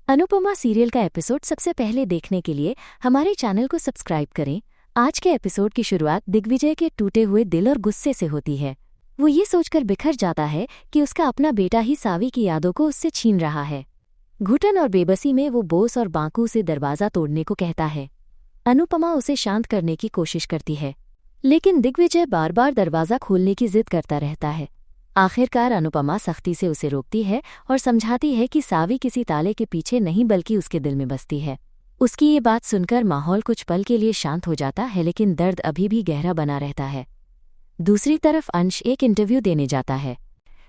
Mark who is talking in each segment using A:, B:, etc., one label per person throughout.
A: Anupama serial का episode सबसे पहले देखने के लिए हमारे चैनल को सब्सक्राइब करें। आज के एपिसोड की शुरुआत दिग्विजय के टूटे हुए दिल और गुस्से से होती है। वो ये सोचकर बिखर जाता है कि उसका अपना बेटा ही सावी की यादों को उससे छीन रहा है। घुटन और बेबसी में वो बोस और बांकू से दरवाज़ा तोड़ने को कहता है। अनुपमा उसे शांत करने की कोशिश करती है, लेकिन दिग्विजय बार बार दरवाज़ा खोलने की जिद करता रहता है। आखिरकार अनुपमा सख्ती से उसे रोकती है और समझाती है कि सावी किसी ताले के पीछे नहीं बल्कि उसके दिल में बसती है। उसकी ये बात सुनकर माहौल कुछ पल के लिए शांत हो जाता है, लेकिन दर्द अभी भी गहरा बना रहता है। दूसरी तरफ अंश एक इंटरव्यू देने जाता है,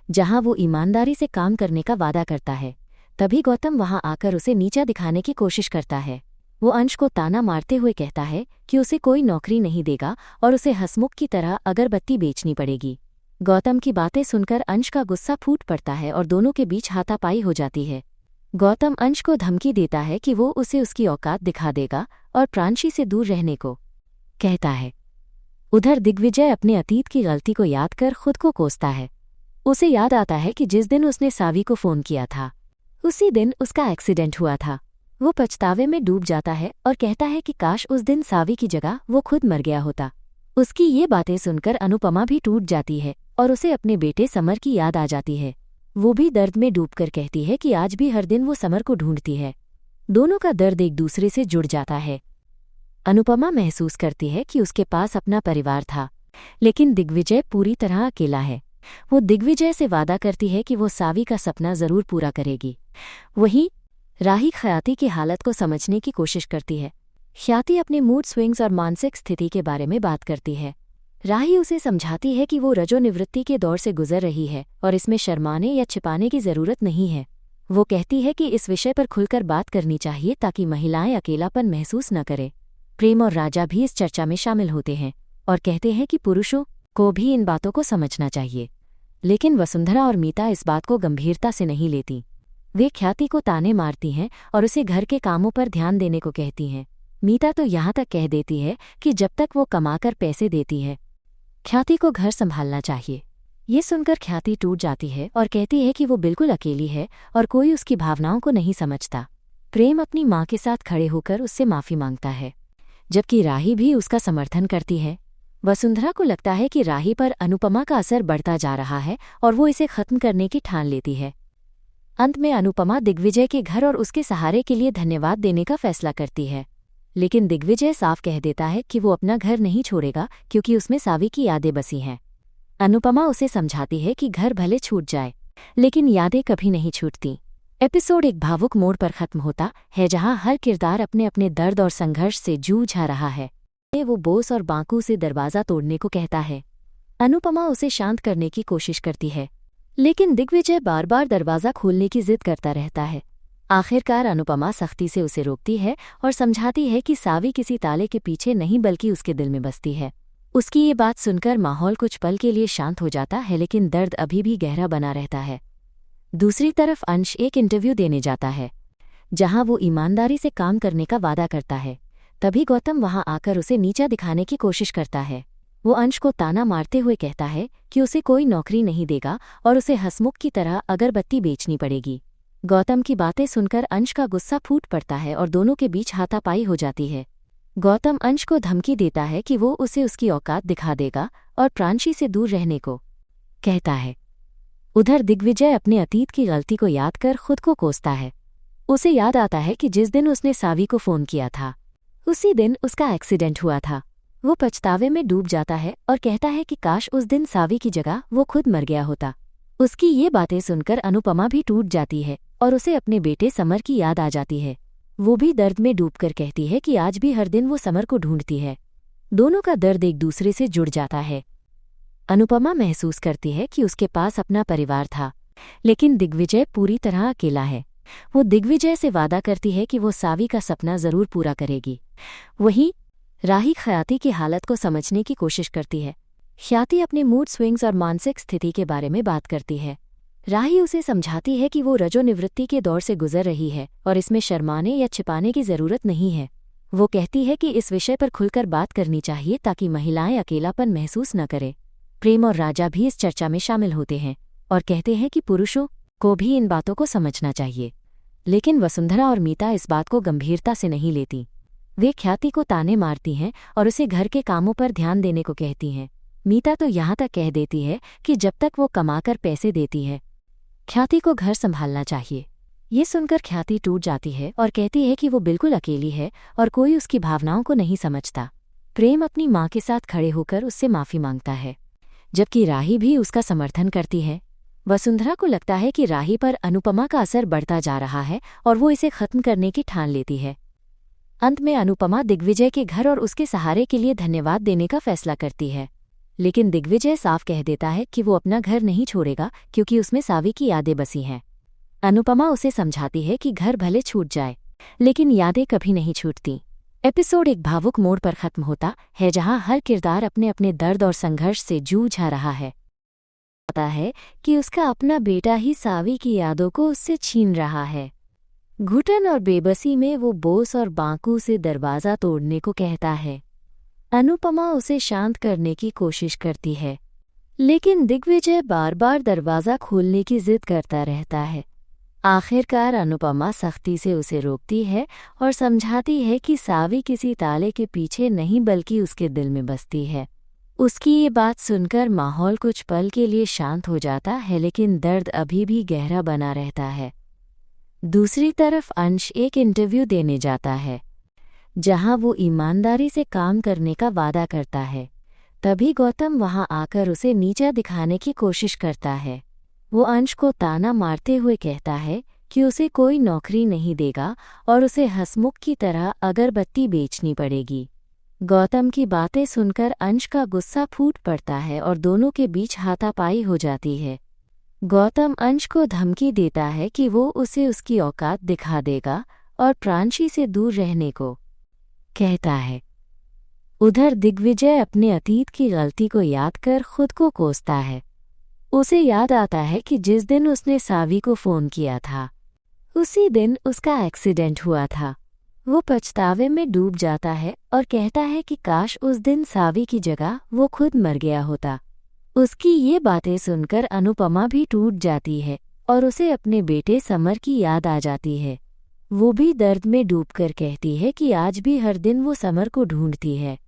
A: जहां वो ईमानदारी से काम करने का वादा करता है। तभी गौतम वहां आकर उसे नीचा दिखाने की कोशिश करता है। वो अंश को ताना मारते हुए कहता है कि उसे कोई नौकरी नहीं देगा और उसे हंसमुख की तरह अगरबत्ती बेचनी पड़ेगी। गौतम की बातें सुनकर अंश का गुस्सा फूट पड़ता है और दोनों के बीच हाथापाई हो जाती है। गौतम अंश को धमकी देता है कि वो उसे उसकी औकात दिखा देगा और प्रांशी से दूर रहने को कहता है। उधर दिग्विजय अपने अतीत की गलती को याद कर खुद को कोसता है। उसे याद आता है कि जिस दिन उसने सावी को फ़ोन किया था, उसी दिन उसका एक्सीडेंट हुआ था। वो पछतावे में डूब जाता है और कहता है कि काश उस दिन सावी की जगह वो खुद मर गया होता। उसकी ये बातें सुनकर अनुपमा भी टूट जाती है और उसे अपने बेटे समर की याद आ जाती है। वो भी दर्द में डूबकर कहती है कि आज भी हर दिन वो समर को ढूंढती है। दोनों का दर्द एक दूसरे से जुड़ जाता है। अनुपमा महसूस करती है कि उसके पास अपना परिवार था, लेकिन दिग्विजय पूरी तरह अकेला है। वो दिग्विजय से वादा करती है कि वो सावी का सपना जरूर पूरा करेगी। वहीं राही ख्याति की हालत को समझने की कोशिश करती है। ख्याति अपने मूड स्विंग्स और मानसिक स्थिति के बारे में बात करती है। राही उसे समझाती है कि वो रजोनिवृत्ति के दौर से गुजर रही है और इसमें शर्माने या छिपाने की जरूरत नहीं है। वो कहती है कि इस विषय पर खुलकर बात करनी चाहिए ताकि महिलाएं अकेलापन महसूस न करें। प्रेम और राजा भी इस चर्चा में शामिल होते हैं और कहते हैं कि पुरुषों को भी इन बातों को समझना चाहिए, लेकिन वसुंधरा और मीता इस बात को गंभीरता से नहीं लेती। वे ख्याति को ताने मारती हैं और उसे घर के कामों पर ध्यान देने को कहती हैं। मीता तो यहाँ तक कह देती है कि जब तक वो कमाकर पैसे देती है, ख्याति को घर संभालना चाहिए। ये सुनकर ख्याति टूट जाती है और कहती है कि वो बिल्कुल अकेली है और कोई उसकी भावनाओं को नहीं समझता। प्रेम अपनी माँ के साथ खड़े होकर उससे माफ़ी मांगता है, जबकि राही भी उसका समर्थन करती है। वसुंधरा को लगता है कि राही पर अनुपमा का असर बढ़ता जा रहा है और वो इसे खत्म करने की ठान लेती है। अंत में अनुपमा दिग्विजय के घर और उसके सहारे के लिए धन्यवाद देने का फैसला करती है, लेकिन दिग्विजय साफ कह देता है कि वो अपना घर नहीं छोड़ेगा क्योंकि उसमें सावी की यादें बसी हैं। अनुपमा उसे समझाती है कि घर भले छूट जाए, लेकिन यादें कभी नहीं छूटती। एपिसोड एक भावुक मोड़ पर खत्म होता है, जहां हर किरदार अपने अपने दर्द और संघर्ष से जूझ रहा है। वो बोस और बांकू से दरवाज़ा तोड़ने को कहता है। अनुपमा उसे शांत करने की कोशिश करती है, लेकिन दिग्विजय बार बार दरवाज़ा खोलने की जिद करता रहता है। आखिरकार अनुपमा सख्ती से उसे रोकती है और समझाती है कि सावी किसी ताले के पीछे नहीं बल्कि उसके दिल में बसती है। उसकी ये बात सुनकर माहौल कुछ पल के लिए शांत हो जाता है, लेकिन दर्द अभी भी गहरा बना रहता है। दूसरी तरफ अंश एक इंटरव्यू देने जाता है, जहां वो ईमानदारी से काम करने का वादा करता है। तभी गौतम वहां आकर उसे नीचा दिखाने की कोशिश करता है। वो अंश को ताना मारते हुए कहता है कि उसे कोई नौकरी नहीं देगा और उसे हंसमुख की तरह अगरबत्ती बेचनी पड़ेगी। गौतम की बातें सुनकर अंश का गुस्सा फूट पड़ता है और दोनों के बीच हाथापाई हो जाती है। गौतम अंश को धमकी देता है कि वो उसे उसकी औकात दिखा देगा और प्रांशी से दूर रहने को कहता है। उधर दिग्विजय अपने अतीत की गलती को याद कर खुद को कोसता है। उसे याद आता है कि जिस दिन उसने सावी को फ़ोन किया था, उसी दिन उसका एक्सीडेंट हुआ था। वो पछतावे में डूब जाता है और कहता है कि काश उस दिन सावी की जगह वो खुद मर गया होता। उसकी ये बातें सुनकर अनुपमा भी टूट जाती है और उसे अपने बेटे समर की याद आ जाती है। वो भी दर्द में डूबकर कहती है कि आज भी हर दिन वो समर को ढूंढती है। दोनों का दर्द एक दूसरे से जुड़ जाता है। अनुपमा महसूस करती है कि उसके पास अपना परिवार था, लेकिन दिग्विजय पूरी तरह अकेला है। वो दिग्विजय से वादा करती है कि वो सावी का सपना जरूर पूरा करेगी। वहीं राही ख्याति की हालत को समझने की कोशिश करती है। ख्याति अपने मूड स्विंग्स और मानसिक स्थिति के बारे में बात करती है। राही उसे समझाती है कि वो रजोनिवृत्ति के दौर से गुजर रही है और इसमें शर्माने या छिपाने की जरूरत नहीं है। वो कहती है कि इस विषय पर खुलकर बात करनी चाहिए ताकि महिलाएं अकेलापन महसूस न करें। प्रेम और राजा भी इस चर्चा में शामिल होते हैं और कहते हैं कि पुरुषों को भी इन बातों को समझना चाहिए, लेकिन वसुंधरा और मीता इस बात को गंभीरता से नहीं लेती। वे ख्याति को ताने मारती हैं और उसे घर के कामों पर ध्यान देने को कहती हैं। मीता तो यहाँ तक कह देती है कि जब तक वो कमाकर पैसे देती है, ख्याति को घर संभालना चाहिए। ये सुनकर ख्याति टूट जाती है और कहती है कि वो बिल्कुल अकेली है और कोई उसकी भावनाओं को नहीं समझता। प्रेम अपनी माँ के साथ खड़े होकर उससे माफ़ी मांगता है, जबकि राही भी उसका समर्थन करती है। वसुंधरा को लगता है कि राही पर अनुपमा का असर बढ़ता जा रहा है और वो इसे खत्म करने की ठान लेती है। अंत में अनुपमा दिग्विजय के घर और उसके सहारे के लिए धन्यवाद देने का फैसला करती है, लेकिन दिग्विजय साफ कह देता है कि वो अपना घर नहीं छोड़ेगा क्योंकि उसमें सावी की यादें बसी हैं। अनुपमा उसे समझाती है कि घर भले छूट जाए, लेकिन यादें कभी नहीं छूटती। एपिसोड एक भावुक मोड़ पर खत्म होता है, जहां हर किरदार अपने अपने दर्द और संघर्ष से जूझ रहा है। पता है कि उसका अपना बेटा ही सावी की यादों को उससे छीन रहा है। घुटन और बेबसी में वो बोस और बांकू से दरवाज़ा तोड़ने को कहता है। अनुपमा उसे शांत करने की कोशिश करती है, लेकिन दिग्विजय बार बार दरवाज़ा खोलने की जिद करता रहता है। आखिरकार अनुपमा सख्ती से उसे रोकती है और समझाती है कि सावी किसी ताले के पीछे नहीं बल्कि उसके दिल में बसती है। उसकी ये बात सुनकर माहौल कुछ पल के लिए शांत हो जाता है, लेकिन दर्द अभी भी गहरा बना रहता है। दूसरी तरफ अंश एक इंटरव्यू देने जाता है, जहां वो ईमानदारी से काम करने का वादा करता है। तभी गौतम वहां आकर उसे नीचा दिखाने की कोशिश करता है। वो अंश को ताना मारते हुए कहता है कि उसे कोई नौकरी नहीं देगा और उसे हंसमुख की तरह अगरबत्ती बेचनी पड़ेगी। गौतम की बातें सुनकर अंश का गुस्सा फूट पड़ता है और दोनों के बीच हाथापाई हो जाती है। गौतम अंश को धमकी देता है कि वो उसे उसकी औकात दिखा देगा और प्रांशी से दूर रहने को कहता है। उधर दिग्विजय अपने अतीत की गलती को याद कर खुद को कोसता है। उसे याद आता है कि जिस दिन उसने सावी को फ़ोन किया था, उसी दिन उसका एक्सीडेंट हुआ था। वो पछतावे में डूब जाता है और कहता है कि काश उस दिन सावी की जगह वो खुद मर गया होता। उसकी ये बातें सुनकर अनुपमा भी टूट जाती है और उसे अपने बेटे समर की याद आ जाती है। वो भी दर्द में डूबकर कहती है कि आज भी हर दिन वो समर को ढूंढती है।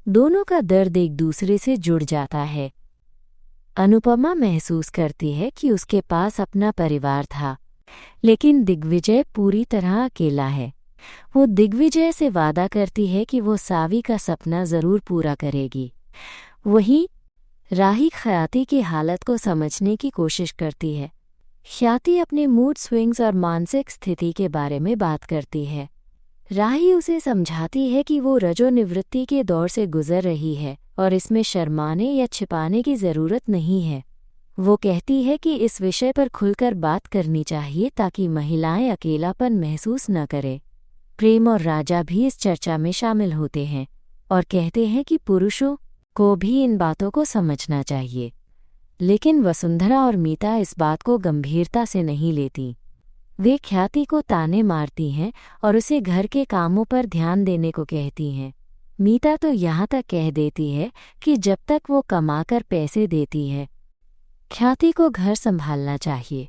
A: दोनों का दर्द एक दूसरे से जुड़ जाता है। अनुपमा महसूस करती है कि उसके पास अपना परिवार था, लेकिन दिग्विजय पूरी तरह अकेला है। वो दिग्विजय से वादा करती है कि वो सावी का सपना ज़रूर पूरा करेगी। वहीं राही ख्याति की हालत को समझने की कोशिश करती है। ख्याति अपने मूड स्विंग्स और मानसिक स्थिति के बारे में बात करती है। राही उसे समझाती है कि वो रजोनिवृत्ति के दौर से गुजर रही है और इसमें शर्माने या छिपाने की ज़रूरत नहीं है। वो कहती है कि इस विषय पर खुलकर बात करनी चाहिए ताकि महिलाएं अकेलापन महसूस न करें। प्रेम और राजा भी इस चर्चा में शामिल होते हैं और कहते हैं कि पुरुषों को भी इन बातों को समझना चाहिए, लेकिन वसुंधरा और मीता इस बात को गंभीरता से नहीं लेती। वे ख्याति को ताने मारती हैं और उसे घर के कामों पर ध्यान देने को कहती हैं। मीता तो यहाँ तक कह देती है कि जब तक वो कमाकर पैसे देती है, ख्याति को घर संभालना चाहिए।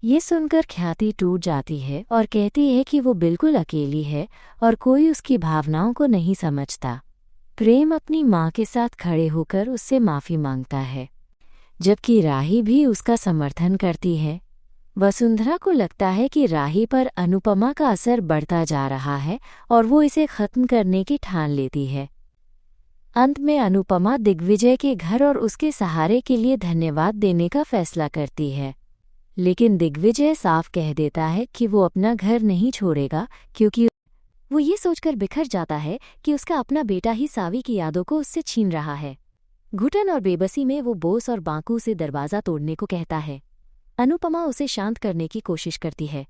A: ये सुनकर ख्याति टूट जाती है और कहती है कि वो बिल्कुल अकेली है और कोई उसकी भावनाओं को नहीं समझता। प्रेम अपनी माँ के साथ खड़े होकर उससे माफ़ी मांगता है, जबकि राही भी उसका समर्थन करती है। वसुंधरा को लगता है कि राही पर अनुपमा का असर बढ़ता जा रहा है और वो इसे खत्म करने की ठान लेती है। अंत में अनुपमा दिग्विजय के घर और उसके सहारे के लिए धन्यवाद देने का फैसला करती है, लेकिन दिग्विजय साफ कह देता है कि वो अपना घर नहीं छोड़ेगा क्योंकि वो ये सोचकर बिखर जाता है कि उसका अपना बेटा ही सावी की यादों को उससे छीन रहा है। घुटन और बेबसी में वो बोस और बांकू से दरवाज़ा तोड़ने को कहता है। अनुपमा उसे शांत करने की कोशिश करती है,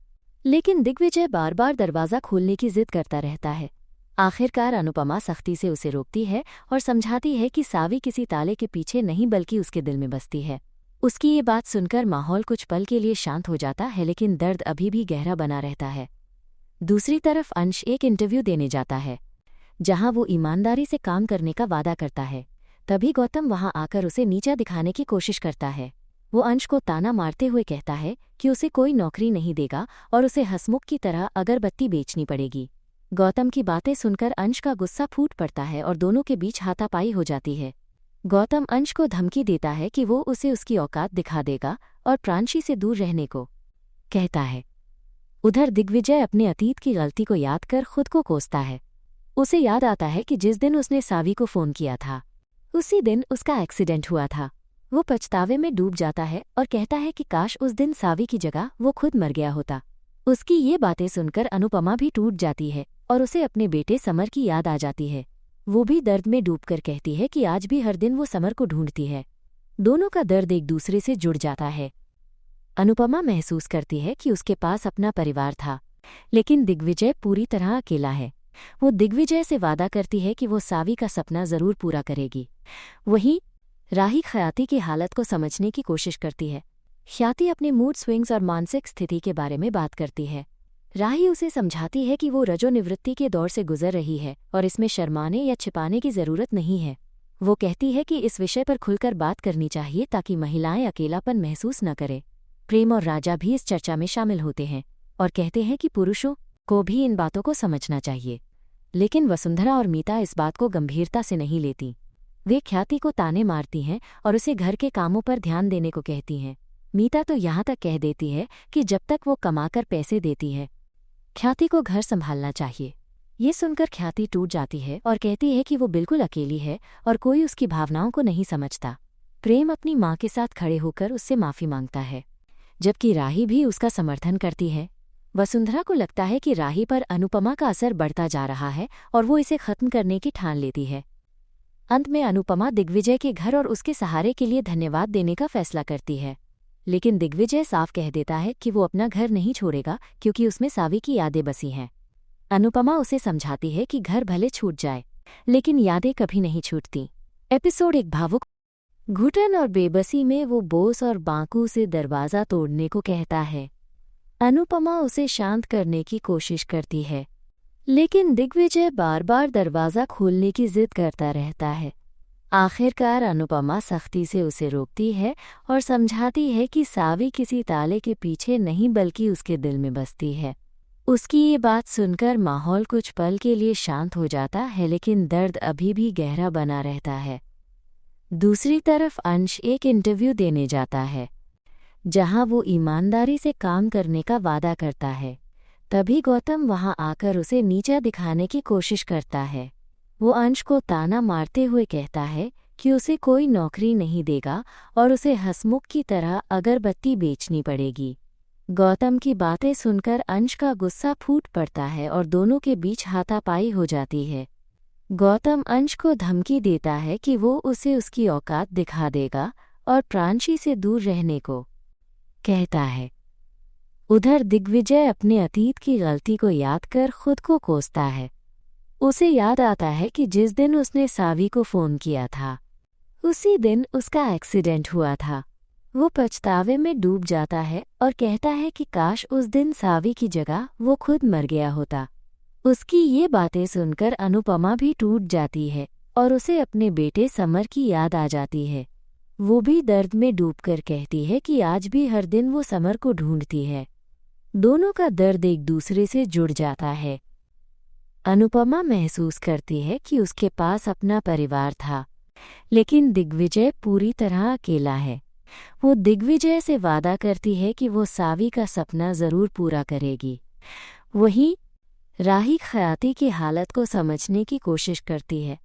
A: लेकिन दिग्विजय बार बार दरवाज़ा खोलने की जिद करता रहता है। आखिरकार अनुपमा सख्ती से उसे रोकती है और समझाती है कि सावी किसी ताले के पीछे नहीं बल्कि उसके दिल में बसती है। उसकी ये बात सुनकर माहौल कुछ पल के लिए शांत हो जाता है, लेकिन दर्द अभी भी गहरा बना रहता है। दूसरी तरफ अंश एक इंटरव्यू देने जाता है, जहां वो ईमानदारी से काम करने का वादा करता है। तभी गौतम वहां आकर उसे नीचा दिखाने की कोशिश करता है। वो अंश को ताना मारते हुए कहता है कि उसे कोई नौकरी नहीं देगा और उसे हंसमुख की तरह अगरबत्ती बेचनी पड़ेगी। गौतम की बातें सुनकर अंश का गुस्सा फूट पड़ता है और दोनों के बीच हाथापाई हो जाती है। गौतम अंश को धमकी देता है कि वो उसे उसकी औकात दिखा देगा और प्रांशी से दूर रहने को कहता है। उधर दिग्विजय अपने अतीत की गलती को याद कर खुद को कोसता है। उसे याद आता है कि जिस दिन उसने सावी को फ़ोन किया था उसी दिन उसका एक्सीडेंट हुआ था। वो पछतावे में डूब जाता है और कहता है कि काश उस दिन सावी की जगह वो खुद मर गया होता। उसकी ये बातें सुनकर अनुपमा भी टूट जाती है और उसे अपने बेटे समर की याद आ जाती है। वो भी दर्द में डूबकर कहती है कि आज भी हर दिन वो समर को ढूंढती है। दोनों का दर्द एक दूसरे से जुड़ जाता है। अनुपमा महसूस करती है कि उसके पास अपना परिवार था, लेकिन दिग्विजय पूरी तरह अकेला है। वो दिग्विजय से वादा करती है कि वो सावी का सपना जरूर पूरा करेगी। वहीं राही ख्याति की हालत को समझने की कोशिश करती है। ख्याति अपने मूड स्विंग्स और मानसिक स्थिति के बारे में बात करती है। राही उसे समझाती है कि वो रजोनिवृत्ति के दौर से गुजर रही है और इसमें शर्माने या छिपाने की जरूरत नहीं है। वो कहती है कि इस विषय पर खुलकर बात करनी चाहिए ताकि महिलाएं अकेलापन महसूस न करें। प्रेम और राजा भी इस चर्चा में शामिल होते हैं और कहते हैं कि पुरुषों को भी इन बातों को समझना चाहिए, लेकिन वसुंधरा और मीता इस बात को गंभीरता से नहीं लेती। वे ख्याति को ताने मारती हैं और उसे घर के कामों पर ध्यान देने को कहती हैं। मीता तो यहाँ तक कह देती है कि जब तक वो कमाकर पैसे देती है, ख्याति को घर संभालना चाहिए। ये सुनकर ख्याति टूट जाती है और कहती है कि वो बिल्कुल अकेली है और कोई उसकी भावनाओं को नहीं समझता। प्रेम अपनी माँ के साथ खड़े होकर उससे माफ़ी मांगता है, जबकि राही भी उसका समर्थन करती है। वसुंधरा को लगता है कि राही पर अनुपमा का असर बढ़ता जा रहा है और वो इसे खत्म करने की ठान लेती है। अंत में अनुपमा दिग्विजय के घर और उसके सहारे के लिए धन्यवाद देने का फैसला करती है, लेकिन दिग्विजय साफ कह देता है कि वो अपना घर नहीं छोड़ेगा क्योंकि उसमें सावी की यादें बसी हैं। अनुपमा उसे समझाती है कि घर भले छूट जाए, लेकिन यादें कभी नहीं छूटती। एपिसोड एक भावुक। घुटन और बेबसी में वो बोस और बांकू से दरवाज़ा तोड़ने को कहता है। अनुपमा उसे शांत करने की कोशिश करती है, लेकिन दिग्विजय बार बार दरवाज़ा खोलने की जिद करता रहता है। आखिरकार अनुपमा सख्ती से उसे रोकती है और समझाती है कि सावी किसी ताले के पीछे नहीं बल्कि उसके दिल में बसती है। उसकी ये बात सुनकर माहौल कुछ पल के लिए शांत हो जाता है, लेकिन दर्द अभी भी गहरा बना रहता है। दूसरी तरफ अंश एक इंटरव्यू देने जाता है, जहां वो ईमानदारी से काम करने का वादा करता है। तभी गौतम वहां आकर उसे नीचा दिखाने की कोशिश करता है। वो अंश को ताना मारते हुए कहता है कि उसे कोई नौकरी नहीं देगा और उसे हंसमुख की तरह अगरबत्ती बेचनी पड़ेगी। गौतम की बातें सुनकर अंश का गुस्सा फूट पड़ता है और दोनों के बीच हाथापाई हो जाती है। गौतम अंश को धमकी देता है कि वो उसे उसकी औकात दिखा देगा और प्रांशी से दूर रहने को कहता है। उधर दिग्विजय अपने अतीत की गलती को याद कर खुद को कोसता है। उसे याद आता है कि जिस दिन उसने सावी को फ़ोन किया था उसी दिन उसका एक्सीडेंट हुआ था। वो पछतावे में डूब जाता है और कहता है कि काश उस दिन सावी की जगह वो खुद मर गया होता। उसकी ये बातें सुनकर अनुपमा भी टूट जाती है और उसे अपने बेटे समर की याद आ जाती है। वो भी दर्द में डूबकर कहती है कि आज भी हर दिन वो समर को ढूंढती है। दोनों का दर्द एक दूसरे से जुड़ जाता है। अनुपमा महसूस करती है कि उसके पास अपना परिवार था, लेकिन दिग्विजय पूरी तरह अकेला है। वो दिग्विजय से वादा करती है कि वो सावी का सपना जरूर पूरा करेगी। वहीं राही ख्याति की हालत को समझने की कोशिश करती है।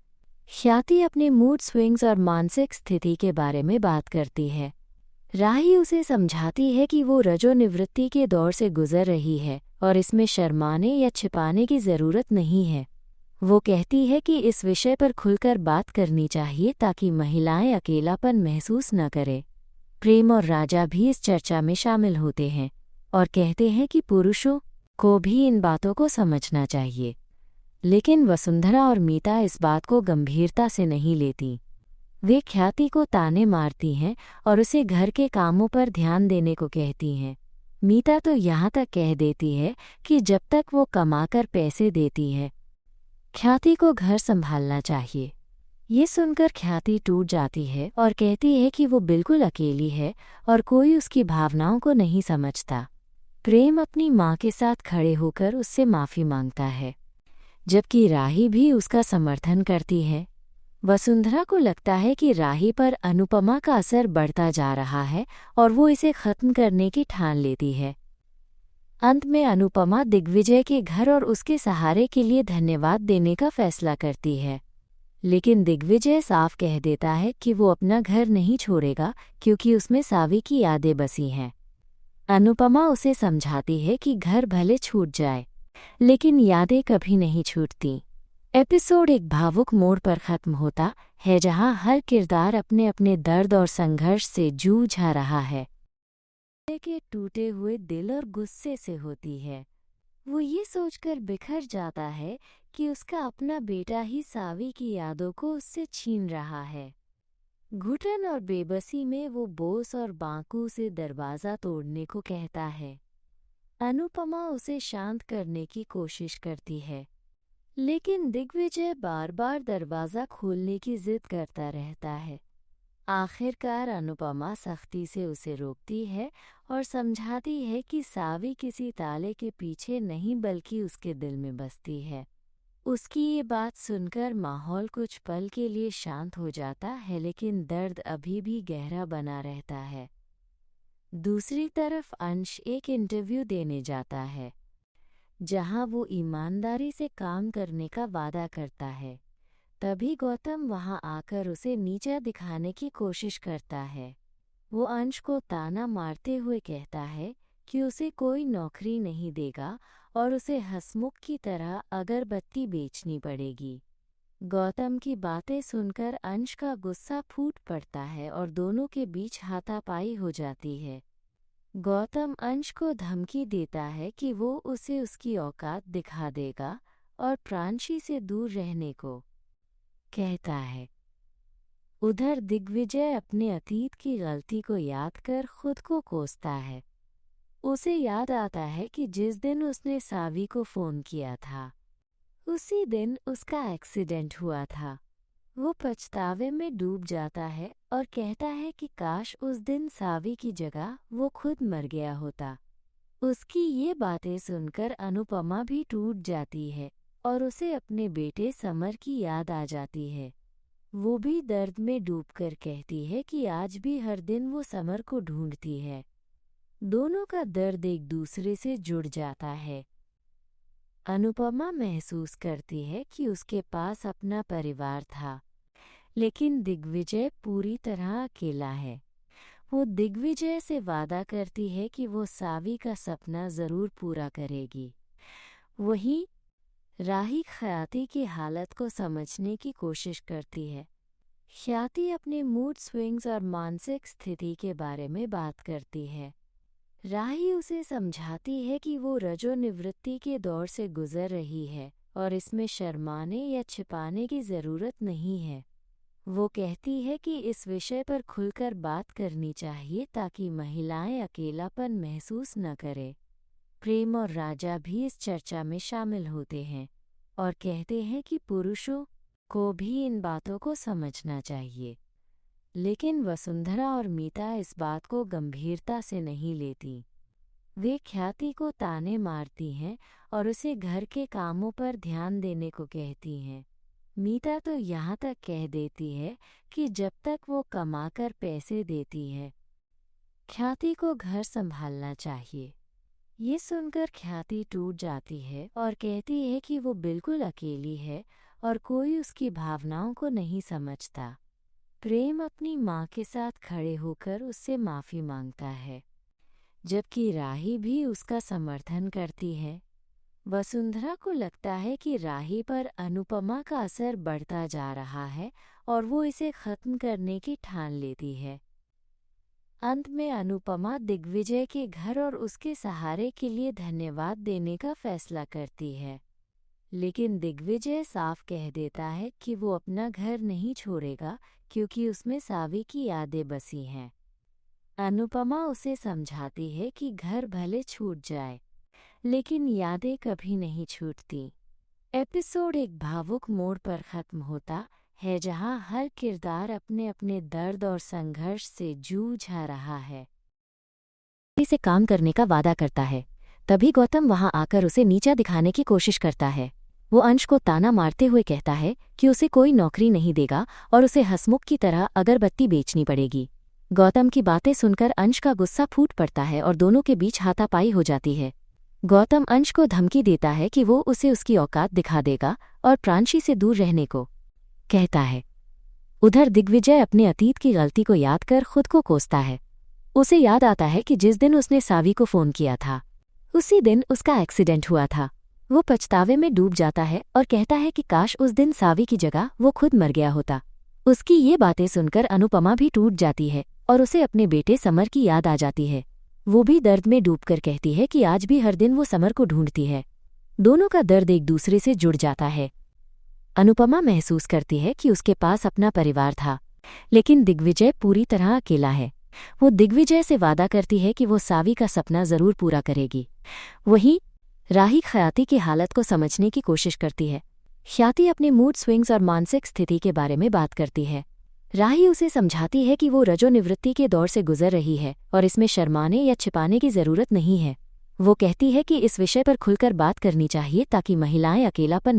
A: ख्याति अपने मूड स्विंग्स और मानसिक स्थिति के बारे में बात करती है। राही उसे समझाती है कि वो रजोनिवृत्ति के दौर से गुजर रही है और इसमें शर्माने या छिपाने की जरूरत नहीं है। वो कहती है कि इस विषय पर खुलकर बात करनी चाहिए ताकि महिलाएं अकेलापन महसूस न करें। प्रेम और राजा भी इस चर्चा में शामिल होते हैं और कहते हैं कि पुरुषों को भी इन बातों को समझना चाहिए, लेकिन वसुंधरा और मीता इस बात को गंभीरता से नहीं लेती। वे ख्याति को ताने मारती हैं और उसे घर के कामों पर ध्यान देने को कहती हैं। मीता तो यहाँ तक कह देती है कि जब तक वो कमाकर पैसे देती है, ख्याति को घर संभालना चाहिए। ये सुनकर ख्याति टूट जाती है और कहती है कि वो बिल्कुल अकेली है और कोई उसकी भावनाओं को नहीं समझता। प्रेम अपनी माँ के साथ खड़े होकर उससे माफ़ी मांगता है, जबकि राही भी उसका समर्थन करती है। वसुंधरा को लगता है कि राही पर अनुपमा का असर बढ़ता जा रहा है और वो इसे खत्म करने की ठान लेती है। अंत में अनुपमा दिग्विजय के घर और उसके सहारे के लिए धन्यवाद देने का फैसला करती है, लेकिन दिग्विजय साफ कह देता है कि वो अपना घर नहीं छोड़ेगा क्योंकि उसमें सावी की यादें बसी हैं। अनुपमा उसे समझाती है कि घर भले छूट जाए, लेकिन यादें कभी नहीं छूटती। एपिसोड एक भावुक मोड़ पर खत्म होता है जहां हर किरदार अपने अपने दर्द और संघर्ष से जूझ रहा है। के टूटे हुए दिल और गुस्से से होती है। वो ये सोचकर बिखर जाता है कि उसका अपना बेटा ही सावी की यादों को उससे छीन रहा है। घुटन और बेबसी में वो बोस और बांकू से दरवाज़ा तोड़ने को कहता है। अनुपमा उसे शांत करने की कोशिश करती है, लेकिन दिग्विजय बार बार दरवाज़ा खोलने की जिद करता रहता है। आखिरकार अनुपमा सख्ती से उसे रोकती है और समझाती है कि सावी किसी ताले के पीछे नहीं बल्कि उसके दिल में बसती है। उसकी ये बात सुनकर माहौल कुछ पल के लिए शांत हो जाता है, लेकिन दर्द अभी भी गहरा बना रहता है। दूसरी तरफ अंश एक इंटरव्यू देने जाता है, जहां वो ईमानदारी से काम करने का वादा करता है। तभी गौतम वहां आकर उसे नीचा दिखाने की कोशिश करता है। वो अंश को ताना मारते हुए कहता है कि उसे कोई नौकरी नहीं देगा और उसे हंसमुख की तरह अगरबत्ती बेचनी पड़ेगी। गौतम की बातें सुनकर अंश का गुस्सा फूट पड़ता है और दोनों के बीच हाथापाई हो जाती है। गौतम अंश को धमकी देता है कि वो उसे उसकी औकात दिखा देगा और प्रांशी से दूर रहने को कहता है। उधर दिग्विजय अपने अतीत की गलती को याद कर खुद को कोसता है। उसे याद आता है कि जिस दिन उसने सावी को फ़ोन किया था, उसी दिन उसका एक्सीडेंट हुआ था। वो पछतावे में डूब जाता है और कहता है कि काश उस दिन सावी की जगह वो खुद मर गया होता। उसकी ये बातें सुनकर अनुपमा भी टूट जाती है और उसे अपने बेटे समर की याद आ जाती है। वो भी दर्द में डूबकर कहती है कि आज भी हर दिन वो समर को ढूंढती है। दोनों का दर्द एक दूसरे से जुड़ जाता है। अनुपमा महसूस करती है कि उसके पास अपना परिवार था, लेकिन दिग्विजय पूरी तरह अकेला है। वो दिग्विजय से वादा करती है कि वो सावी का सपना जरूर पूरा करेगी। वहीं राही ख्याति की हालत को समझने की कोशिश करती है। ख्याति अपने मूड स्विंग्स और मानसिक स्थिति के बारे में बात करती है। राही उसे समझाती है कि वो रजोनिवृत्ति के दौर से गुजर रही है और इसमें शर्माने या छिपाने की ज़रूरत नहीं है। वो कहती है कि इस विषय पर खुलकर बात करनी चाहिए ताकि महिलाएं अकेलापन महसूस न करें। प्रेम और राजा भी इस चर्चा में शामिल होते हैं और कहते हैं कि पुरुषों को भी इन बातों को समझना चाहिए। लेकिन वसुंधरा और मीता इस बात को गंभीरता से नहीं लेती। वे ख्याति को ताने मारती हैं और उसे घर के कामों पर ध्यान देने को कहती हैं। मीता तो यहाँ तक कह देती है कि जब तक वो कमाकर पैसे देती है, ख्याति को घर संभालना चाहिए। ये सुनकर ख्याति टूट जाती है और कहती है कि वो बिल्कुल अकेली है और कोई उसकी भावनाओं को नहीं समझता। प्रेम अपनी माँ के साथ खड़े होकर उससे माफ़ी मांगता है, जबकि राही भी उसका समर्थन करती है। वसुंधरा को लगता है कि राही पर अनुपमा का असर बढ़ता जा रहा है और वो इसे खत्म करने की ठान लेती है। अंत में अनुपमा दिग्विजय के घर और उसके सहारे के लिए धन्यवाद देने का फैसला करती है, लेकिन दिग्विजय साफ कह देता है कि वो अपना घर नहीं छोड़ेगा क्योंकि उसमें सावी की यादें बसी हैं। अनुपमा उसे समझाती है कि घर भले छूट जाए, लेकिन यादें कभी नहीं छूटती। एपिसोड एक भावुक मोड़ पर खत्म होता है जहां हर किरदार अपने अपने दर्द और संघर्ष से जूझ रहा है। से काम करने का वादा करता है। तभी गौतम वहां आकर उसे नीचा दिखाने की कोशिश करता है। वो अंश को ताना मारते हुए कहता है कि उसे कोई नौकरी नहीं देगा और उसे हंसमुख की तरह अगरबत्ती बेचनी पड़ेगी। गौतम की बातें सुनकर अंश का गुस्सा फूट पड़ता है और दोनों के बीच हाथापाई हो जाती है। गौतम अंश को धमकी देता है कि वो उसे उसकी औकात दिखा देगा और प्रांशी से दूर रहने को कहता है। उधर दिग्विजय अपने अतीत की गलती को याद कर खुद को कोसता है। उसे याद आता है कि जिस दिन उसने सावी को फोन किया था उसी दिन उसका एक्सीडेंट हुआ था। वो पछतावे में डूब जाता है और कहता है कि काश उस दिन सावी की जगह वो खुद मर गया होता। उसकी ये बातें सुनकर अनुपमा भी टूट जाती है और उसे अपने बेटे समर की याद आ जाती है। वो भी दर्द में डूबकर कहती है कि आज भी हर दिन वो समर को ढूंढती है। दोनों का दर्द एक दूसरे से जुड़ जाता है। अनुपमा महसूस करती है कि उसके पास अपना परिवार था, लेकिन दिग्विजय पूरी तरह अकेला है। वो दिग्विजय से वादा करती है कि वो सावी का सपना जरूर पूरा करेगी। वहीं राही ख्याति की हालत को समझने की कोशिश करती है। ख्याति अपने मूड स्विंग्स और मानसिक स्थिति के बारे में बात करती है। राही उसे समझाती है कि वो रजोनिवृत्ति के दौर से गुजर रही है और इसमें शर्माने या छिपाने की जरूरत नहीं है। वो कहती है कि इस विषय पर खुलकर बात करनी चाहिए ताकि महिलाएं अकेलापन